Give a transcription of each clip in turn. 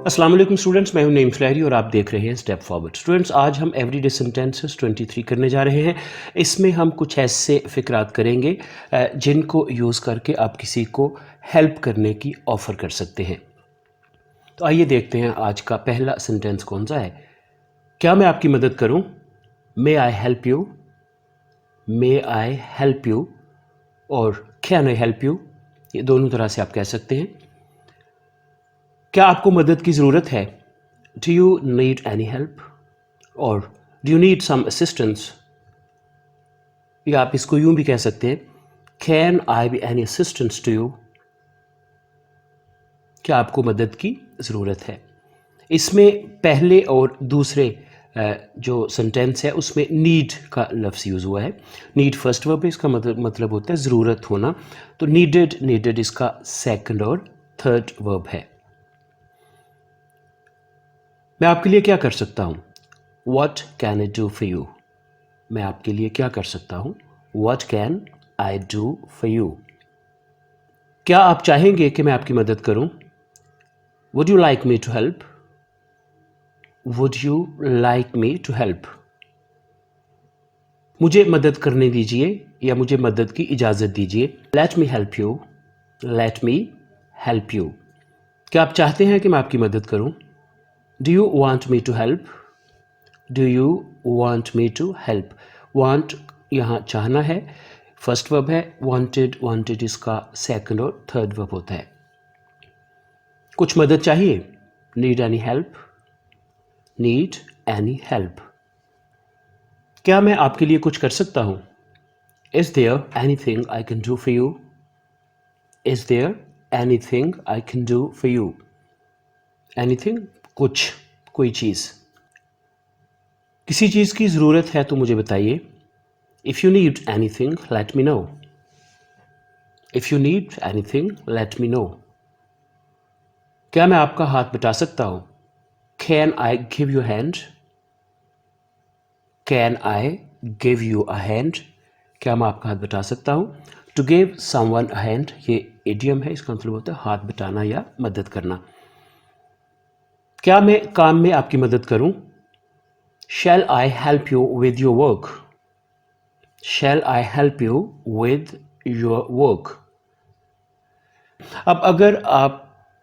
अस्सलाम वालेकुम स्टूडेंट्स, मैं हूं नईम फ्लैरी और आप देख रहे हैं स्टेप फॉरवर्ड। स्टूडेंट्स, आज हम एवरीडे सेंटेंसेस 23 करने जा रहे हैं। इसमें हम कुछ ऐसे फ़िक्रात करेंगे जिनको यूज़ करके आप किसी को हेल्प करने की ऑफ़र कर सकते हैं। तो आइए देखते हैं आज का पहला सेंटेंस कौन सा है। क्या मैं आपकी मदद करूं? May I help you? May I help you और कैन आई हेल्प यू, ये दोनों तरह से आप कह सकते हैं। क्या आपको मदद की ज़रूरत है? Do you need any help? और do you need some assistance? या आप इसको यूं भी कह सकते हैं, can I be any assistance to you? क्या आपको मदद की ज़रूरत है? इसमें पहले और दूसरे जो सेंटेंस है उसमें नीड का लफ्ज़ यूज़ हुआ है। नीड फर्स्ट वर्ब है, इसका मतलब होता है ज़रूरत होना। तो नीडेड इसका सेकंड और थर्ड वर्ब है। मैं आपके लिए क्या कर सकता हूँ? What can I do for you? मैं आपके लिए क्या कर सकता हूँ? What can I do for you? क्या आप चाहेंगे कि मैं आपकी मदद करूँ? Would you like me to help? Would you like me to help? मुझे मदद करने दीजिए या मुझे मदद की इजाज़त दीजिए। Let me help you. Let me help you. क्या आप चाहते हैं कि मैं आपकी मदद करूँ? Do you want me to help? Do you want me to help? Want यहाँ चाहना है, फर्स्ट वर्ब है। wanted इसका सेकंड और थर्ड वर्ब होता है। कुछ मदद चाहिए? Need any help? Need any help? क्या मैं आपके लिए कुछ कर सकता हूँ? Is there anything I can do for you? Is there anything I can do for you? Anything कुछ, कोई चीज़। किसी चीज़ की ज़रूरत है तो मुझे बताइए। If you need anything, let me know. If you need anything, let me know. क्या मैं आपका हाथ बटा सकता हूँ? Can I give you a hand? Can I give you a hand? क्या मैं आपका हाथ बटा सकता हूँ? To give someone a hand, ये idiom है, इसका मतलब होता है हाथ बटाना या मदद करना। क्या मैं काम में आपकी मदद करूँ? Shall I help you with your work? Shall I help you with your work? अब अगर आप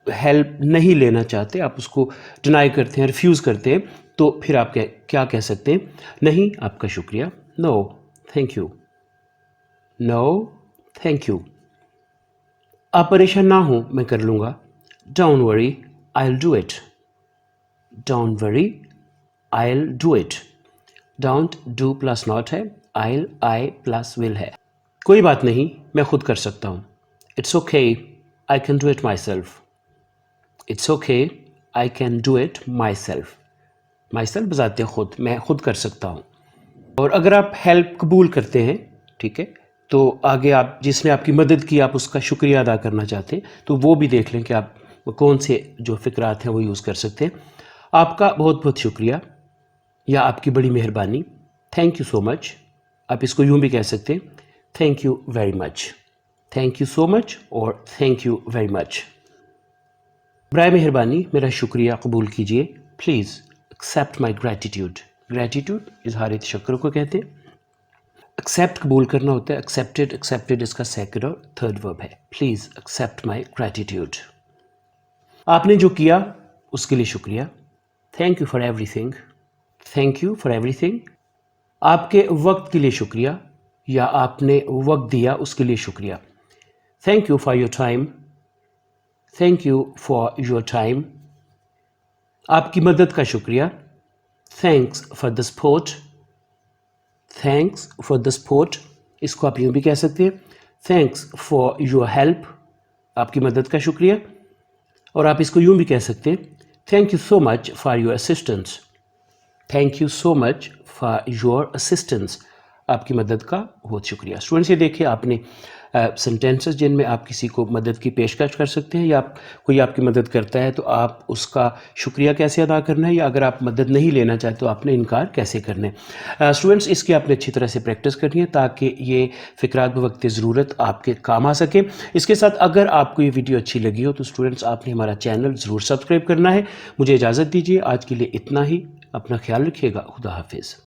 हेल्प नहीं लेना चाहते, आप उसको डिनाई करते हैं, रिफ्यूज़ करते हैं, तो फिर आप क्या कह सकते हैं? नहीं, आपका शुक्रिया। No thank you. No thank you. आप परेशान ना हो, मैं कर लूँगा। Don't worry, I will do it. Don't worry, I will do it. Don't do plus not है, आई प्लस विल है। कोई बात नहीं, मैं खुद कर सकता हूँ। It's okay, I can do it my self. It's okay, I can do it my self. My self बजाते खुद, मैं खुद कर सकता हूँ। और अगर आप हेल्प कबूल करते हैं, ठीक है, तो आगे आप जिसने आपकी मदद की, आप उसका शुक्रिया अदा करना चाहते हैं, तो वो भी देख लें कि आप कौन से जो फ़िक्रात हैं वो यूज़ कर सकते हैं। आपका बहुत बहुत शुक्रिया या आपकी बड़ी मेहरबानी, थैंक यू सो मच। आप इसको यूँ भी कह सकते हैं, thank you very much. Thank you so much और थैंक यू वेरी मच। बराए मेहरबानी मेरा शुक्रिया कबूल कीजिए। Please accept my gratitude. Gratitude इजहार तशक्कुर को कहते हैं। एक्सेप्ट कबूल करना होता है, एक्सेप्टेड इसका सेकंड और थर्ड वर्ब है। Please accept my gratitude. आपने जो किया उसके लिए शुक्रिया। Thank you for everything. Thank you for everything. आपके वक्त के लिए शुक्रिया या आपने वक्त दिया उसके लिए शुक्रिया। Thank you for your time. Thank you for your time. आपकी मदद का शुक्रिया। Thanks for the support. Thanks for the support, इसको आप यूँ भी कह सकते हैं, थैंक्स फॉर योर हेल्प। आपकी मदद का शुक्रिया। और आप इसको यूँ भी कह सकते हैं, thank you so much for your assistance. Thank you so much for your assistance. आपकी मदद का बहुत शुक्रिया। स्टूडेंट्स, ये देखिए आपने सेंटेंसेस जिनमें आप किसी को मदद की पेशकश कर सकते हैं, या कोई आपकी मदद करता है तो आप उसका शुक्रिया कैसे अदा करना है, या अगर आप मदद नहीं लेना चाहते तो आपने इनकार कैसे करना है। स्टूडेंट्स, इसकी आपने अच्छी तरह से प्रैक्टिस करनी है ताकि ये फ़िक्रात बवक्त ज़रूरत आपके काम आ सके। इसके साथ अगर आपको ये वीडियो अच्छी लगी हो तो स्टूडेंट्स आपने हमारा चैनल ज़रूर सब्सक्राइब करना है। मुझे इजाज़त दीजिए, आज के लिए इतना ही। अपना ख्याल रखिएगा। खुदा हाफिज़।